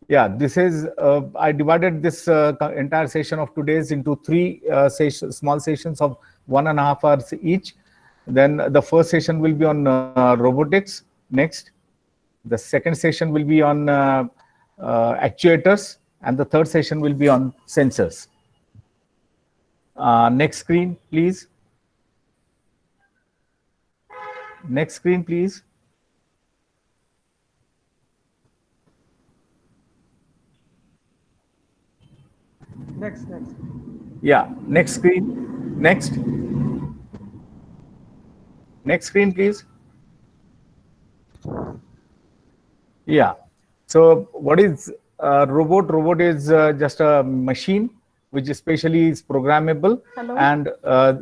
Yeah, this is, I divided this entire session of today's into three small sessions of 1.5 hours each. Then the first session will be on robotics. Next, the second session will be on actuators, and the third session will be on sensors. Next screen, please. Next screen, please. Next. Yeah, next screen. Next. Next screen, please. Yeah. So what is a robot? Robot is just a machine which especially is programmable. Hello? And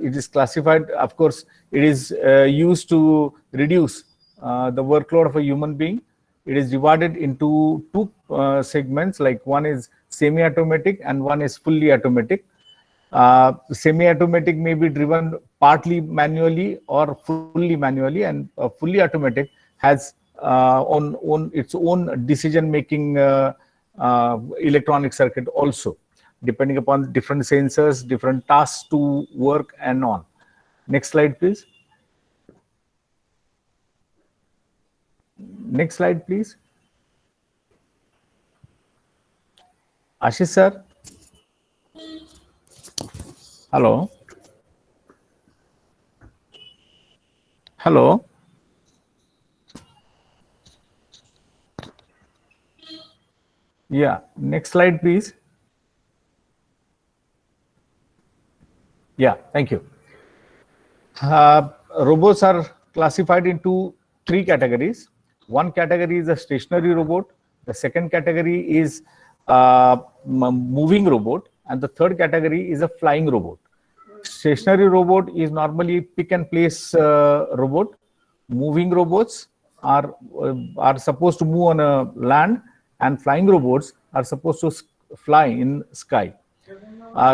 it is classified. Of course, it is used to reduce the workload of a human being. It is divided into two segments, like one is semi-automatic and one is fully automatic. Semi-automatic may be driven partly manually or fully manually, and fully automatic has its own decision-making electronic circuit also, depending upon different sensors, different tasks to work and on. Next slide, please. Next slide, please. Ashish sir. Hello. Hello. Yeah, next slide, please. Yeah, thank you. Robots are classified into three categories. One category is a stationary robot. The second category is moving robot, and the third category is a flying robot. Stationary robot is normally pick and place robot. Moving robots are supposed to move on a land, and flying robots are supposed to fly in sky.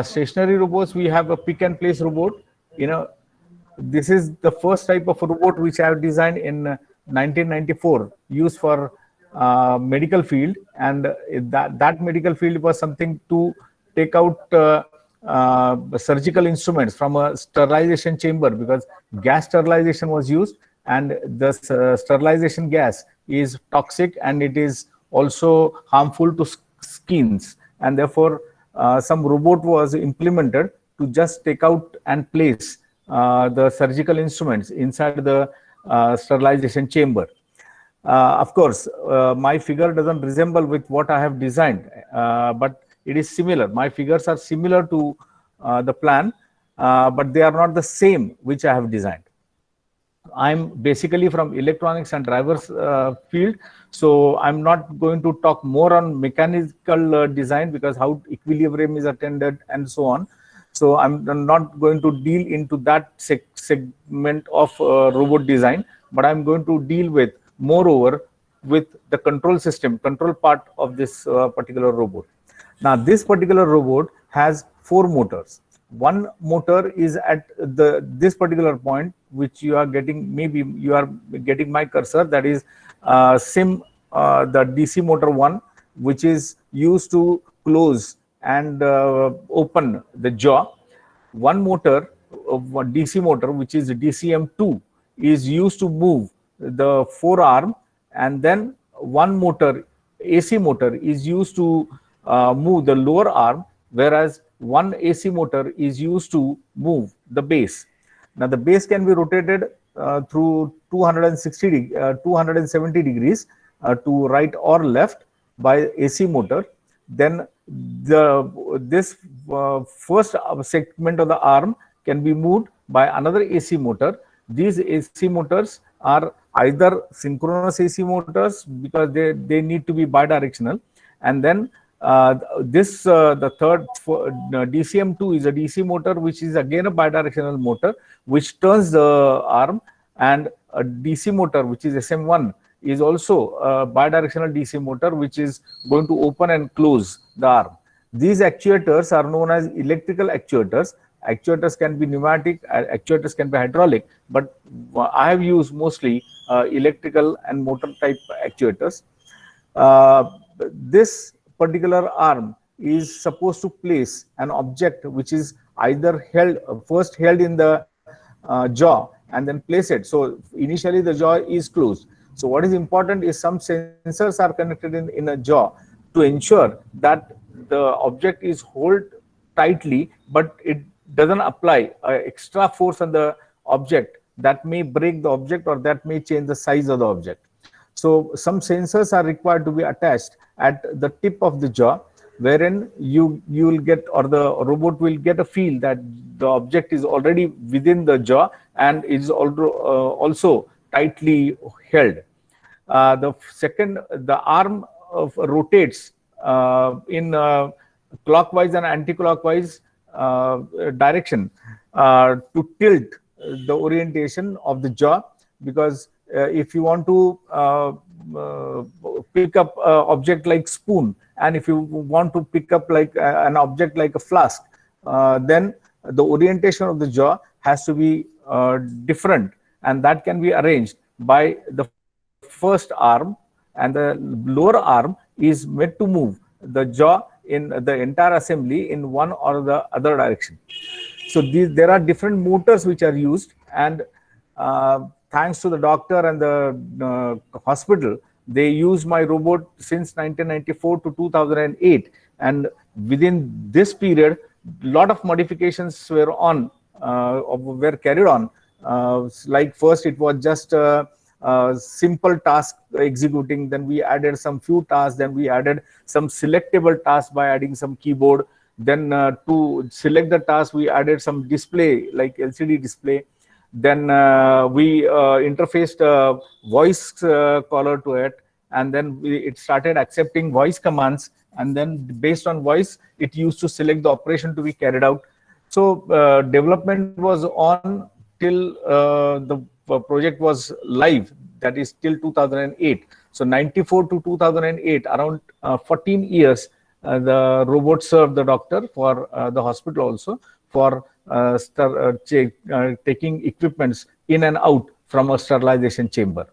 Stationary robots, we have a pick and place robot. This is the first type of robot which I have designed in 1994, used for medical field, and that medical field was something to take out surgical instruments from a sterilization chamber, because gas sterilization was used, and the sterilization gas is toxic and it is also harmful to skins, and therefore some robot was implemented to just take out and place the surgical instruments inside the sterilization chamber. Of course, my figure doesn't resemble with what I have designed, but it is similar. My figures are similar to the plan, but they are not the same which I have designed. I'm basically from electronics and drivers field, so I'm not going to talk more on mechanical design, because how equilibrium is attended and so on. So I'm not going to deal into that segment of robot design, but I'm going to deal with, moreover, with the control system, control part of this particular robot. Now, this particular robot has 4 motors. One motor is at this particular point, which you are getting, maybe you are getting my cursor, that is the DC motor 1, which is used to close and open the jaw. One motor, DC motor, which is DCM2, is used to move the forearm, and then one motor, AC motor, is used to move the lower arm, whereas one AC motor is used to move the base. Now, the base can be rotated through 270 degrees to right or left by AC motor. Then this first segment of the arm can be moved by another AC motor. These AC motors are either synchronous AC motors, because they need to be bidirectional, and then the third DCM2 is a DC motor, which is again a bidirectional motor which turns the arm, and a DC motor, which is SM1, is also a bidirectional DC motor which is going to open and close the arm. These actuators are known as electrical actuators. Actuators can be pneumatic, actuators can be hydraulic, but I have used mostly electrical and motor type actuators. This particular arm is supposed to place an object which is either held, first held in the jaw and then place it. So initially the jaw is closed. So what is important is some sensors are connected in a jaw to ensure that the object is held tightly, but it doesn't apply extra force on the object that may break the object or that may change the size of the object. So some sensors are required to be attached at the tip of the jaw, wherein you will get, or the robot will get a feel that the object is already within the jaw and is also tightly held. The arm rotates in clockwise and anti-clockwise direction to tilt the orientation of the jaw, because if you want to pick up an object like spoon, and if you want to pick up like an object like a flask, then the orientation of the jaw has to be different, and that can be arranged by the first arm, and the lower arm is meant to move the jaw in the entire assembly in one or the other direction. So there are different motors which are used, and thanks to the doctor and the hospital, they used my robot since 1994 to 2008, and within this period, a lot of modifications were carried on. Like first, it was just simple task executing, then we added some few tasks, then we added some selectable tasks by adding some keyboard, then to select the task we added some display like LCD display, then we interfaced a voice caller to it, and then it started accepting voice commands, and then based on voice it used to select the operation to be carried out. So development was on till the project was live, that is till 2008. So 94 to 2008, around 14 years, the robot served the doctor for the hospital also for taking equipments in and out from a sterilization chamber.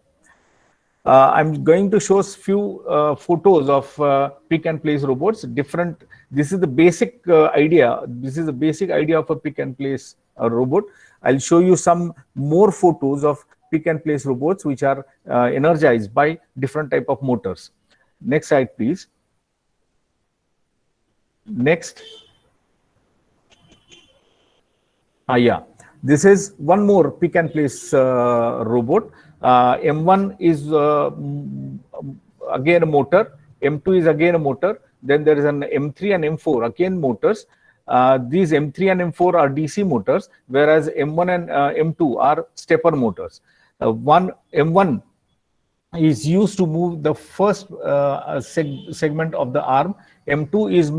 I'm going to show few photos of pick and place robots. This is the basic idea. This is the basic idea of a pick and place robot. I'll show you some more photos of pick and place robots which are energized by different type of motors. Next slide, please. Next. Yeah, this is one more pick and place robot. M1 is again a motor, M2 is again a motor, then there is an M3 and M4, again motors. These M3 and M4 are DC motors, whereas M1 and M2 are stepper motors. M1 is used to move the first segment of the arm, M2 is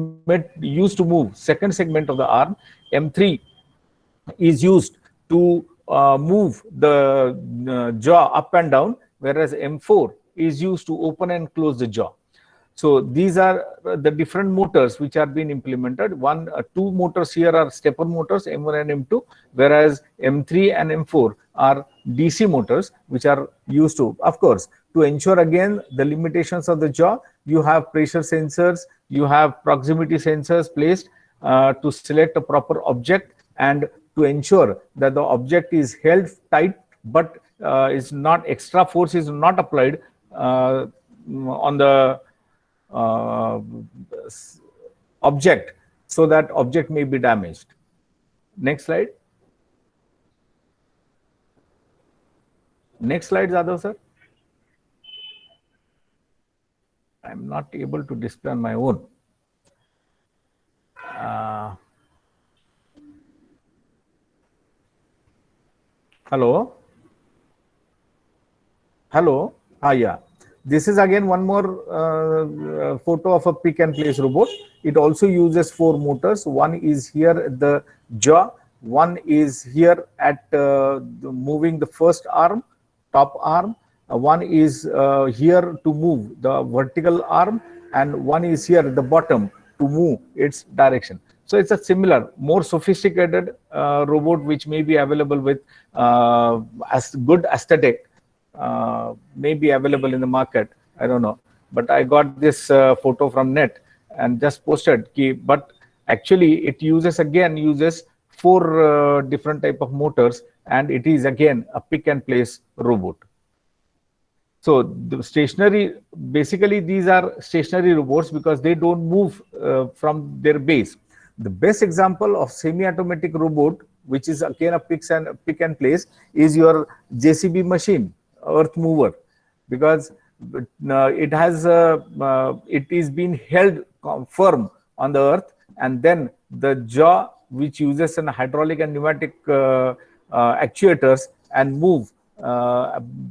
used to move second segment of the arm, M3 is used to move the jaw up and down, whereas M4 is used to open and close the jaw. So these are the different motors which are being implemented. Two motors here are stepper motors, M1 and M2, whereas M3 and M4 are DC motors which are used to, of course, to ensure again the limitations of the jaw. You have pressure sensors, you have proximity sensors placed to select a proper object and to ensure that the object is held tight, but is not, extra force is not applied on the object, so that object may be damaged. Next slide. Next slide, Jadhav sir. I'm not able to display on my own. Hello. Hello. Yeah. This is again one more photo of a pick and place robot. It also uses 4 motors. One is here at the jaw. One is here at moving the first arm, top arm. One is here to move the vertical arm, and one is here at the bottom to move its direction. So it's a similar, more sophisticated robot which may be available with as good aesthetic, may be available in the market. I don't know, but I got this photo from net, and just posted key, but actually it uses four different type of motors, and it is again a pick and place robot. So the stationary, basically these are stationary robots because they don't move from their base. The best example of semi-automatic robot, which is again a pick and place, is your JCB machine, earth mover, because it is being held firm on the earth, and then the jaw, which uses an hydraulic and pneumatic actuators and move,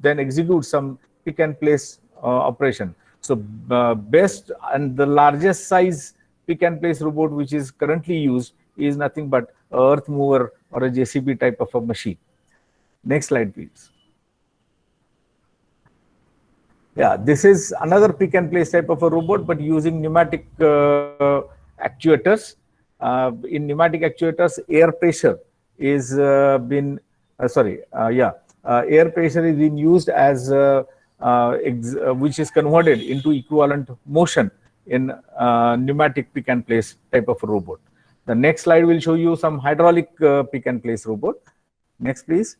then execute some pick and place operation. So best and the largest size pick and place robot which is currently used is nothing but a earth mover or a JCB type of a machine. Next slide, please. Yeah, this is another pick and place type of a robot, but using pneumatic actuators. In pneumatic actuators, air pressure is air pressure is being used as which is converted into equivalent motion in pneumatic pick and place type of a robot. The next slide will show you some hydraulic pick and place robot. Next, please.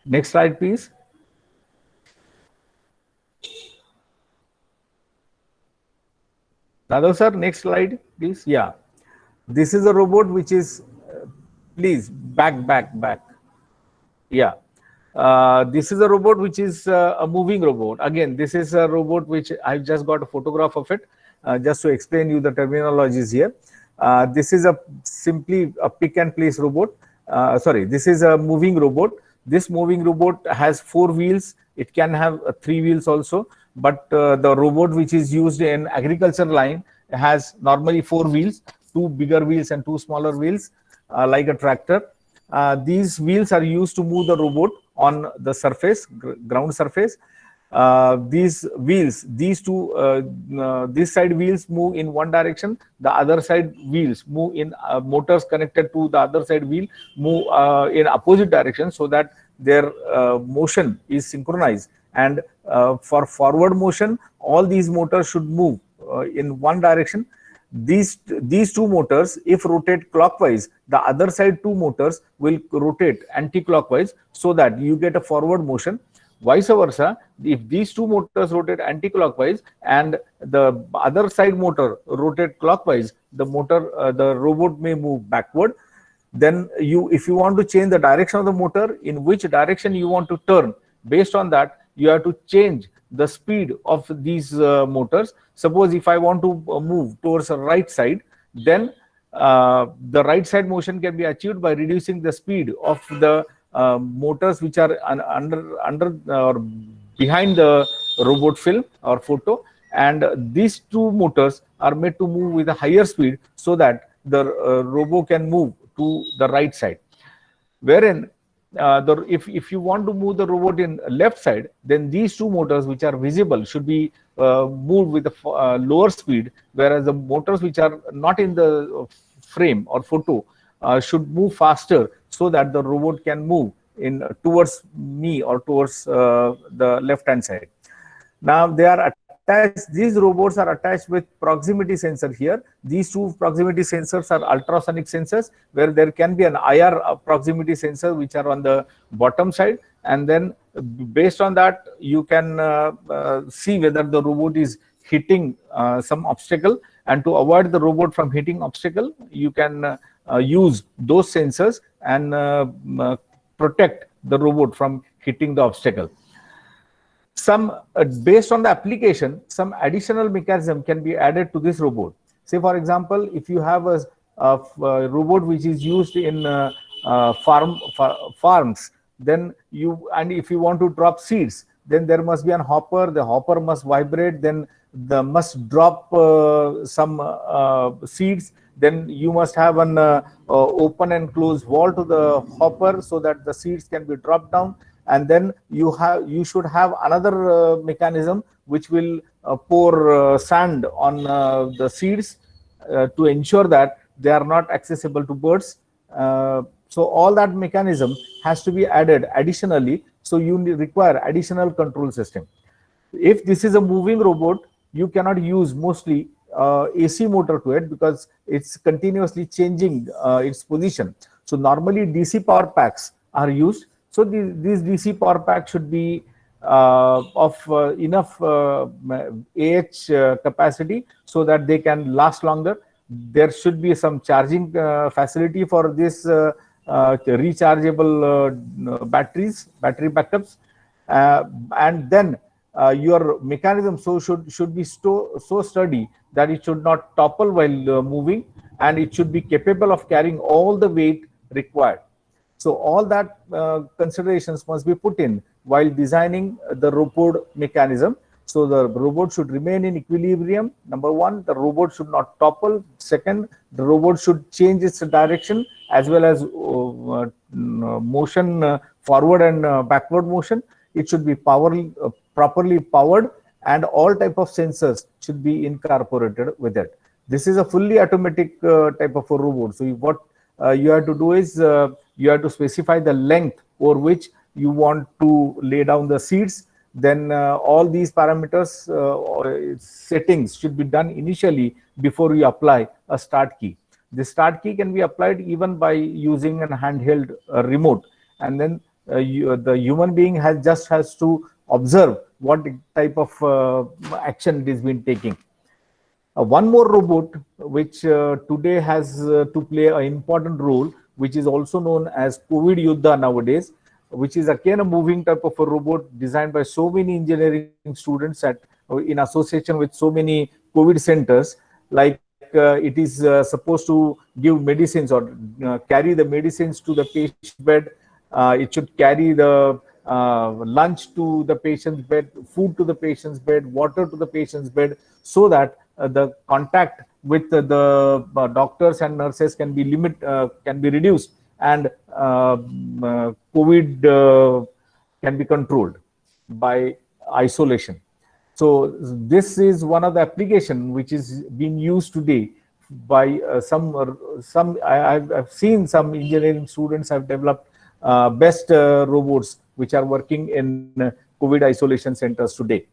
Next slide, please. Nadav sir, next slide, please. Yeah, this is a robot which is, please back. Yeah, this is a robot which is a moving robot. Again, this is a robot which I've just got a photograph of it, just to explain you the terminologies here. This is simply a pick and place robot. This is a moving robot. This moving robot has 4 wheels. It can have 3 wheels also, but the robot which is used in agriculture line has normally 4 wheels, 2 bigger wheels and 2 smaller wheels, like a tractor. These wheels are used to move the robot on the surface, ground surface. These wheels, this side wheels move in one direction, the other side wheels move in motors connected to the other side wheel move in opposite direction, so that their motion is synchronized. And for forward motion, all these motors should move in one direction. These 2 motors, if rotate clockwise, the other side 2 motors will rotate anti-clockwise, so that you get a forward motion. Vice versa, if these 2 motors rotate anti-clockwise and the other side motor rotate clockwise, the robot may move backward. Then if you want to change the direction of the motor, in which direction you want to turn, based on that, you have to change the speed of these motors. Suppose if I want to move towards the right side, then the right side motion can be achieved by reducing the speed of the motors which are under or behind the robot film or photo, and these 2 motors are made to move with a higher speed, so that the robot can move to the right side. Wherein if you want to move the robot in left side, then these 2 motors which are visible should be moved with a lower speed, whereas the motors which are not in the frame or photo should move faster, so that the robot can move in towards me or towards the left hand side. Now they are attached, these robots are attached with proximity sensor here. These 2 proximity sensors are ultrasonic sensors, where there can be an IR proximity sensor which are on the bottom side, and then based on that you can see whether the robot is hitting some obstacle, and to avoid the robot from hitting obstacle, you can use those sensors and protect the robot from hitting the obstacle. Some based on the application, some additional mechanism can be added to this robot. Say for example, if you have a robot which is used in farms, then if you want to drop seeds, then there must be an hopper. The hopper must vibrate, then must drop some seeds. Then you must have an open and closed wall to the hopper, so that the seeds can be dropped down. And then you should have another mechanism which will pour sand on the seeds to ensure that they are not accessible to birds. So all that mechanism has to be added additionally. So you require additional control system. If this is a moving robot, you cannot use mostly AC motor to it because it's continuously changing its position. So normally DC power packs are used. So these DC power packs should be of enough capacity so that they can last longer. There should be some charging facility for this rechargeable battery backups, and then your mechanism should be so sturdy that it should not topple while moving, and it should be capable of carrying all the weight required. So all that considerations must be put in while designing the robot mechanism. So the robot should remain in equilibrium. Number one, the robot should not topple. Second, the robot should change its direction as well as motion, forward and backward motion. It should be properly powered, and all type of sensors should be incorporated with it. This is a fully automatic type of a robot. So what you have to do is you have to specify the length over which you want to lay down the seats. Then all these parameters settings should be done initially before you apply a start key. The start key can be applied even by using a handheld remote, and then the human being has to observe what type of action it is being taking. One more robot which today has to play an important role, which is also known as COVID Yuddha nowadays, which is again a moving type of a robot designed by so many engineering students in association with so many COVID centers. Like it is supposed to give medicines or carry the medicines to the patient bed. It should carry the lunch to the patient's bed, food to the patient's bed, water to the patient's bed, so that the contact with the doctors and nurses can be reduced, and COVID can be controlled by isolation. So this is one of the application which is being used today by I've seen some engineering students have developed best robots which are working in COVID isolation centers today.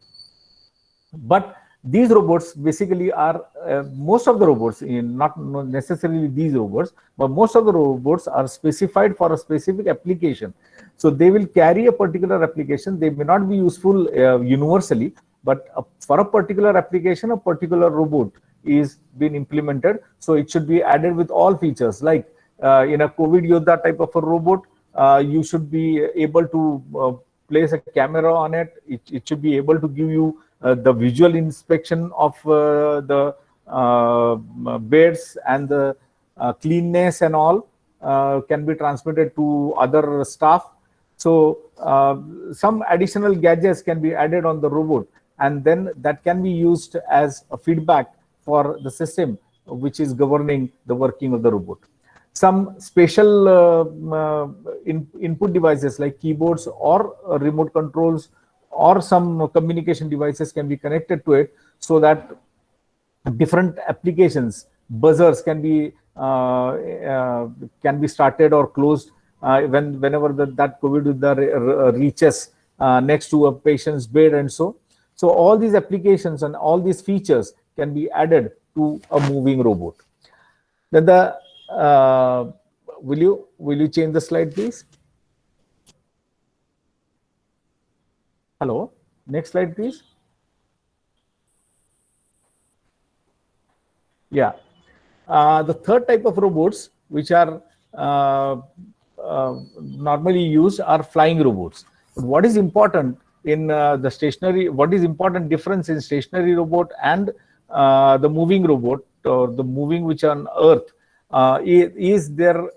But these robots basically are most of the robots, not necessarily these robots, but most of the robots are specified for a specific application. So they will carry a particular application. They may not be useful universally, but for a particular application, a particular robot is being implemented. So it should be added with all features. Like in a COVID Yuddha type of a robot, you should be able to place a camera on it. It should be able to give you the visual inspection of the beds, and the cleanness and all can be transmitted to other staff. So some additional gadgets can be added on the robot, and then that can be used as a feedback for the system which is governing the working of the robot. Some special input devices like keyboards or remote controls or some communication devices can be connected to it, so that different applications, buzzers can be started or closed whenever that COVID reaches next to a patient's bed, and so all these applications and all these features can be added to a moving robot. Then will you change the slide, please? Hello, next slide, please. Yeah, the third type of robots which are normally used are flying robots. But what is important in the stationary? What is important difference in stationary robot and the moving robot, or the moving which on Earth, is their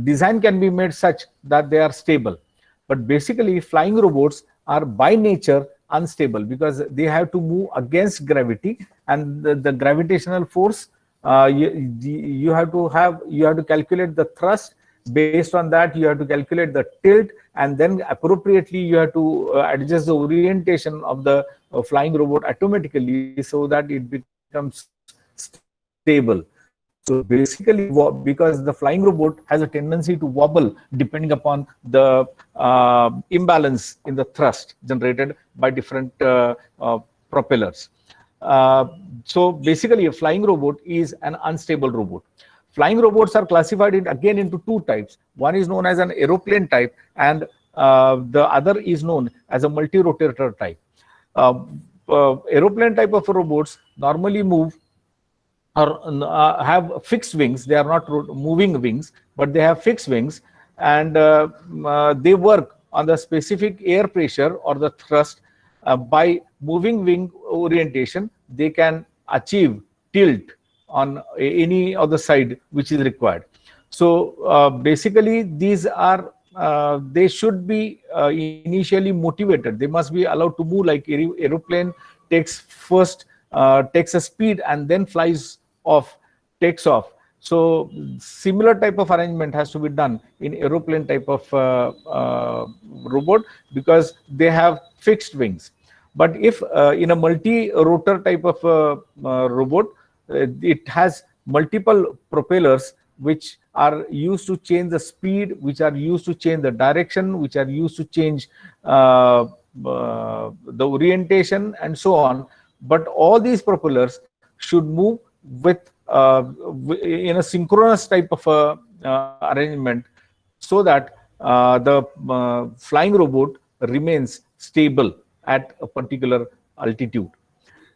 design can be made such that they are stable. But basically, flying robots are by nature unstable because they have to move against gravity, and the gravitational force you have to calculate the thrust. Based on that, you have to calculate the tilt, and then appropriately you have to adjust the orientation of the flying robot automatically so that it becomes stable. So basically, because the flying robot has a tendency to wobble depending upon the imbalance in the thrust generated by different propellers. So basically, a flying robot is an unstable robot. Flying robots are classified again into two types. One is known as an aeroplane type, and the other is known as a multi-rotator type. Aeroplane type of robots normally move or have fixed wings. They are not moving wings, but they have fixed wings, and they work on the specific air pressure or the thrust. By moving wing orientation, they can achieve tilt on any of the side which is required. So basically, these are they should be initially motivated. They must be allowed to move like aeroplane takes first takes a speed and then flies off, takes off. So similar type of arrangement has to be done in aeroplane type of robot, because they have fixed wings. But if in a multi-rotor type of robot, it has multiple propellers which are used to change the speed, which are used to change the direction, which are used to change the orientation and so on. But all these propellers should move with in a synchronous type of arrangement, so that the flying robot remains stable at a particular altitude.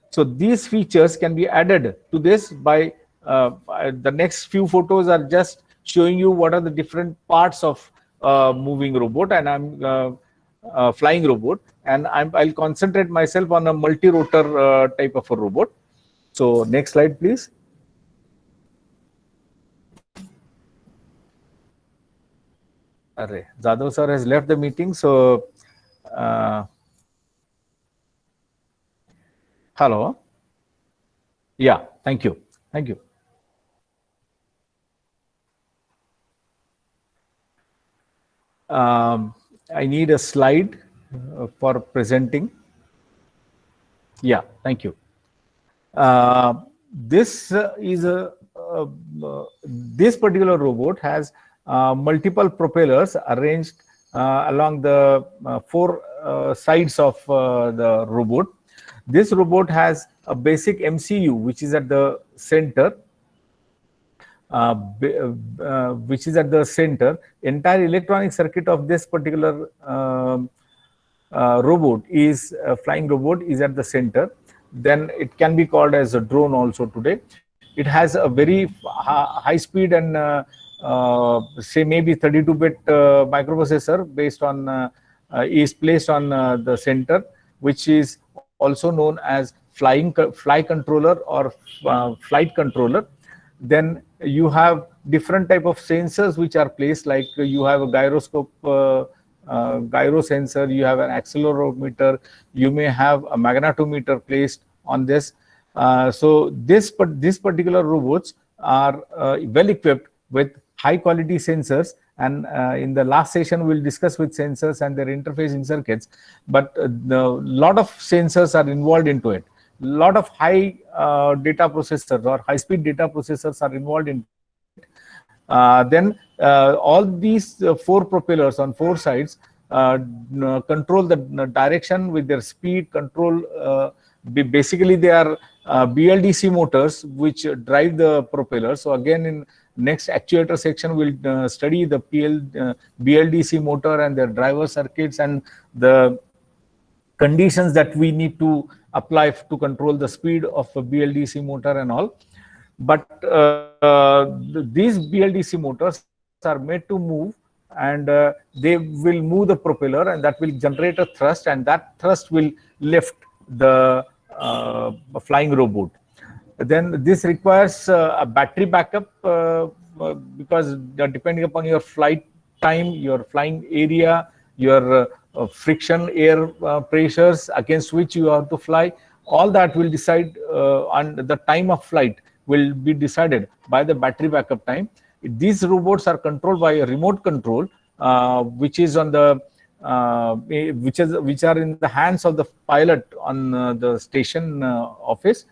So these features can be added to this by the next few photos are just showing you what are the different parts of moving robot, and I'm flying robot, and I'll concentrate myself on a multi-rotor type of a robot. So next slide, please. Jadhav sir has left the meeting, so hello. Yeah, thank you. Thank you. I need a slide for presenting. Yeah, thank you. This is a this particular robot has multiple propellers arranged along the four sides of the robot. This robot has a basic MCU which is at the center. Which is at the center. Entire electronic circuit of this particular robot is flying robot is at the center. Then it can be called as a drone also today. It has a very high speed and say maybe 32-bit microprocessor based on is placed on the center, which is also known as fly controller or flight controller. Then you have different type of sensors which are placed, like you have a gyroscope, gyro sensor, you have an accelerometer, you may have a magnetometer placed on this. So these particular robots are well equipped with high quality sensors, and in the last session we'll discuss with sensors and their interfacing circuits. But a lot of sensors are involved into it. Lot of high data processors or high speed data processors are involved in it. Then all these four propellers on four sides control the direction with their speed control. Basically they are BLDC motors which drive the propeller. So again, in next actuator section we'll study the BLDC motor and their driver circuits and the conditions that we need to apply to control the speed of a BLDC motor and all. But these BLDC motors are made to move, and they will move the propeller, and that will generate a thrust, and that thrust will lift the flying robot. Then this requires a battery backup because depending upon your flight time, your flying area, your friction air pressures against which you have to fly, all that will decide on the time of flight will be decided by the battery backup time. These robots are controlled by a remote control, which is on the which are in the hands of the pilot on the station office.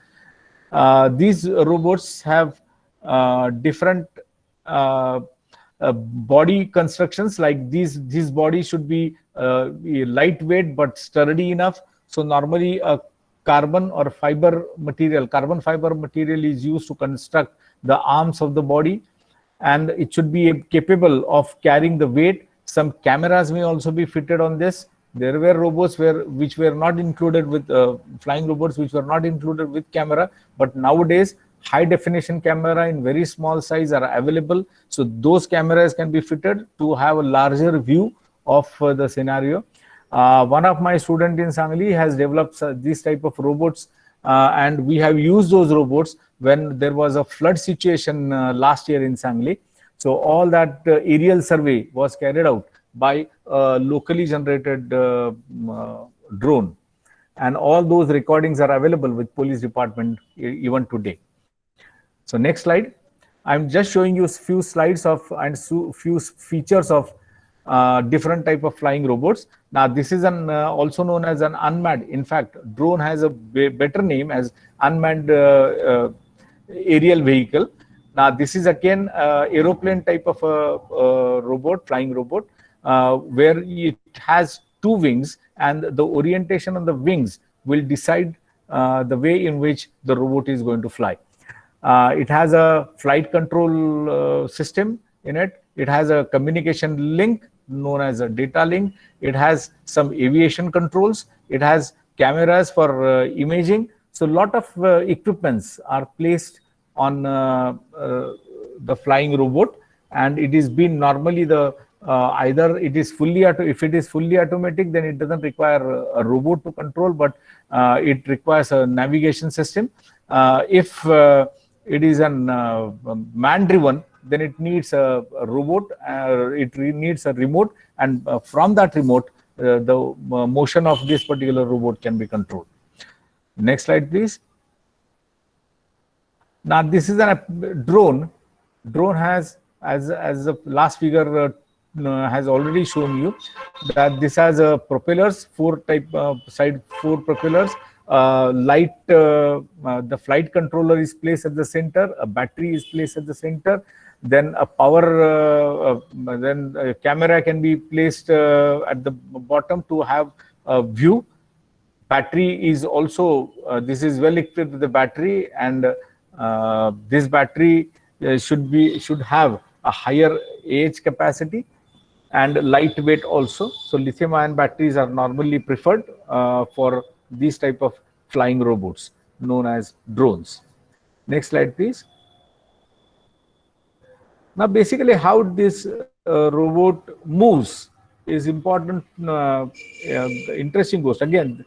These robots have different body constructions, like these bodies should be lightweight but sturdy enough. So normally a carbon or fiber material. Carbon fiber material is used to construct the arms of the body, and it should be capable of carrying the weight. Some cameras may also be fitted on this. There were robots which were not included with flying robots, which were not included with camera, but nowadays high definition camera in very small size are available. So those cameras can be fitted to have a larger view of the scenario. One of my students in Sangli has developed this type of robots, and we have used those robots when there was a flood situation last year in Sangli. So all that aerial survey was carried out by a locally generated drone, and all those recordings are available with police department even today. So next slide. I'm just showing you a few slides of and few features of different type of flying robots. Now this is an also known as an unmanned. In fact, drone has a better name as unmanned aerial vehicle. Now this is again aeroplane type of a robot, flying robot, where it has two wings, and the orientation on the wings will decide the way in which the robot is going to fly. It has a flight control system in it. It has a communication link known as a data link. It has some aviation controls. It has cameras for imaging. So a lot of equipments are placed on the flying robot, and it is been normally the either it is fully if it is fully automatic, then it doesn't require a robot to control, but it requires a navigation system. If it is an man driven, then it needs a robot, it needs a remote, and from that remote the motion of this particular robot can be controlled. Next slide please. Now this is a drone. Drone has, as the last figure has already shown you, that this has propellers, four propellers. The flight controller is placed at the center. A battery is placed at the center. Then a power, then a camera can be placed at the bottom to have a view. Battery is also this is well equipped with the battery, and this battery should have a higher AH capacity and lightweight also. So lithium-ion batteries are normally preferred for these type of flying robots known as drones. Next slide, please. Now, basically, how this robot moves is important, interesting ghost. Again,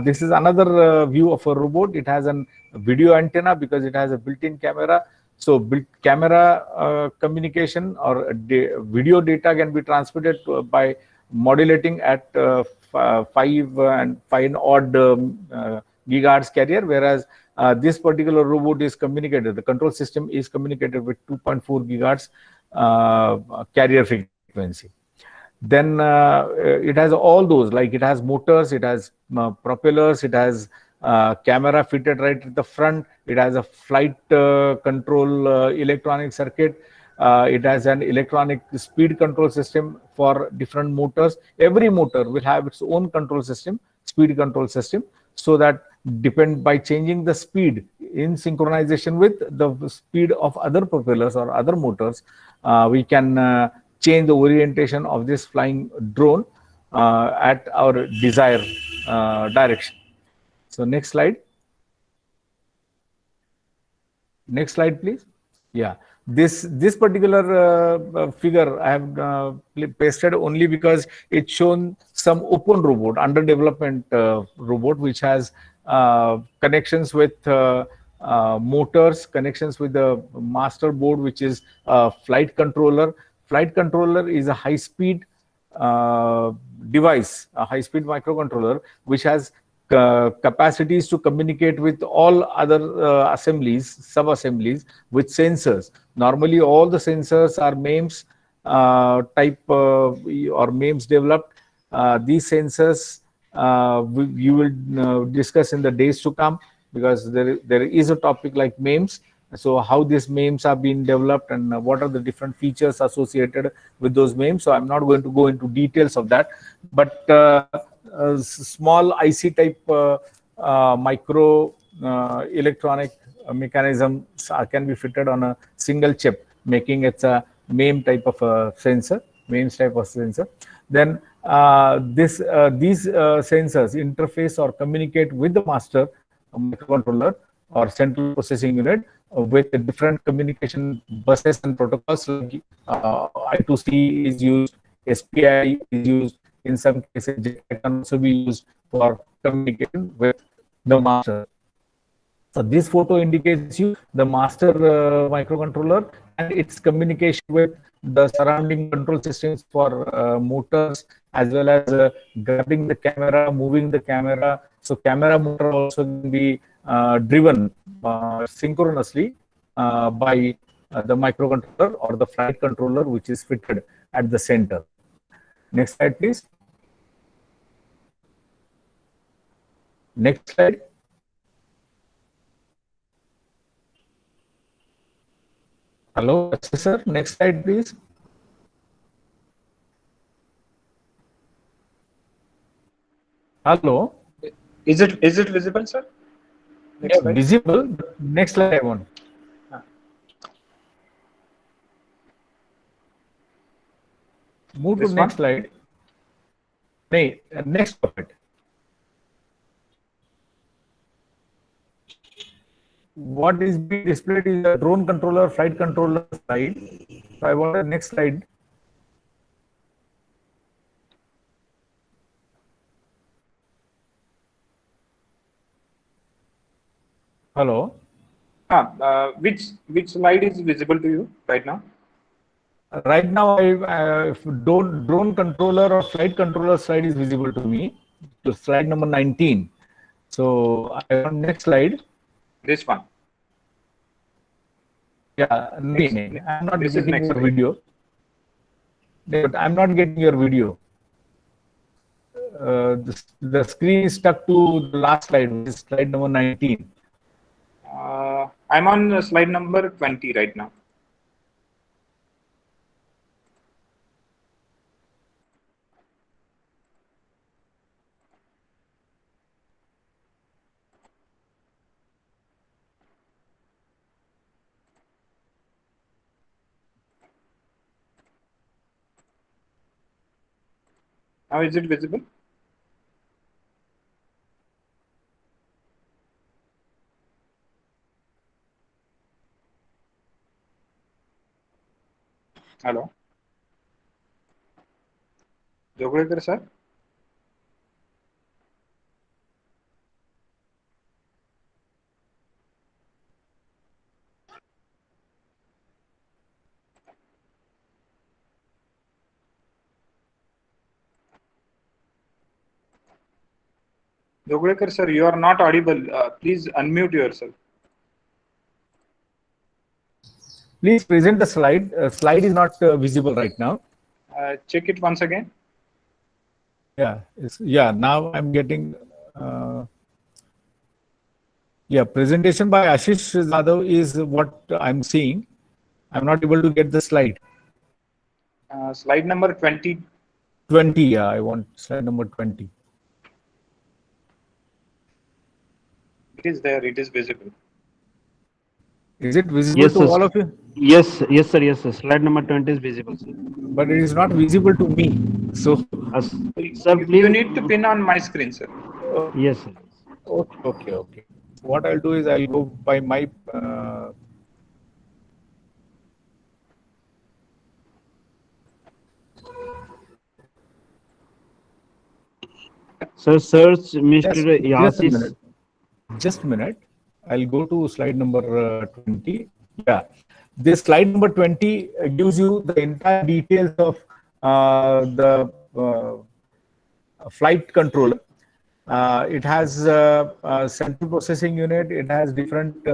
this is another view of a robot. It has a video antenna because it has a built-in camera. So camera communication or video data can be transmitted by modulating at 5 odd gigahertz carrier, whereas this particular robot is communicated, the control system is communicated with 2.4 gigahertz carrier frequency. Then it has all those, like it has motors, it has propellers, it has camera fitted right at the front, it has a flight control electronic circuit, it has an electronic speed control system for different motors. Every motor will have its own control system, speed control system, so that by changing the speed in synchronization with the speed of other propellers or other motors, we can change the orientation of this flying drone at our desired direction. So next slide. Next slide, please. Yeah, this particular figure I have pasted only because it's shown some open robot, under development robot, which has connections with motors, connections with the master board, which is a flight controller. Flight controller is a high-speed device, a high-speed microcontroller, which has capacities to communicate with all other assemblies, sub-assemblies with sensors. Normally, all the sensors are MEMS type or MEMS developed. These sensors you will discuss in the days to come, because there is a topic like MEMS. So how these MEMS are being developed and what are the different features associated with those MEMS. So I'm not going to go into details of that, but small IC type micro electronic mechanisms can be fitted on a single chip, making it a MAME type of a sensor, MEMS type of sensor. Then these sensors interface or communicate with the master microcontroller or central processing unit with the different communication buses and protocols. Like I2C is used, SPI is used. In some cases, JTAG can also be used for communication with the master. So this photo indicates you the master microcontroller and its communication with the surrounding control systems for motors, as well as grabbing the camera, moving the camera. So camera motor also can be driven synchronously by the microcontroller or the flight controller, which is fitted at the center. Next slide, please. Next slide. Hello, sir. Next slide, please. Hello. Is it visible, sir? Yeah, visible. Next slide, I want. Move to This next one? slide. No, next puppet. What is being displayed is a drone controller, flight controller slide. So I want the next slide. Hello. Which slide is visible to you right now? Right now, if drone controller or flight controller slide is visible to me. To slide number 19. So I want next slide. This one. Yeah, I'm not This is getting next your slide. video. But I'm not getting your video. The screen is stuck to the last slide, which is slide number 19. I'm on slide number 20 right now. Now is it visible? Hello. Jogrekar sir? Jogrekar sir, you are not audible. Please unmute yourself. Please present the slide. Slide is not visible right now. Check it once again. Yeah, now I'm getting. Yeah, presentation by Ashish Yadav is what I'm seeing. I'm not able to get the slide. Slide number 20. 20, yeah, I want slide number 20. It is there. It is visible. Is it visible Yes, to sir. all of you? Yes, sir. Yes, sir. Slide number 20 is visible, sir. But it is not visible to me. So, Sir, You please. need to pin on my screen, sir. Yes, sir. okay. What I'll do is I'll go by my. Sir, search Mr. Just a Yasis. minute. Just a minute. I'll go to slide number 20. Yeah. This slide number 20 gives you the entire details of the flight controller. It has a central processing unit. It has different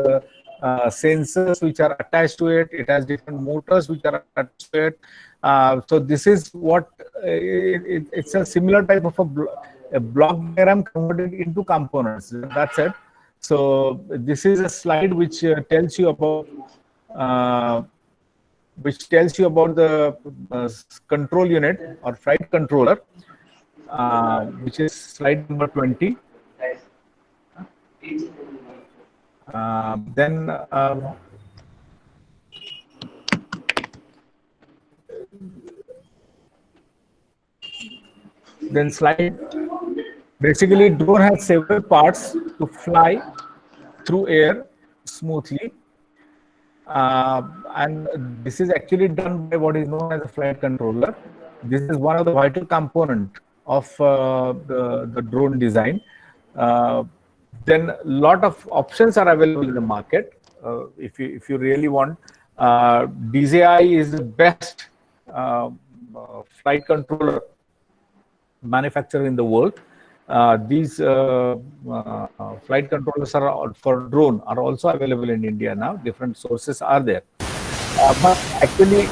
sensors which are attached to it. It has different motors which are attached to it. So this is what it's a similar type of a block diagram converted into components. That's it. So this is a slide which tells you about the control unit or flight controller, which is slide number 20. Then slide. Basically, drone has several parts to fly through air smoothly. And this is actually done by what is known as a flight controller. This is one of the vital component of the drone design. Then a lot of options are available in the market. If you really want, DJI is the best flight controller manufacturer in the world. These flight controllers are for drone are also available in India now. Different sources are there, but actually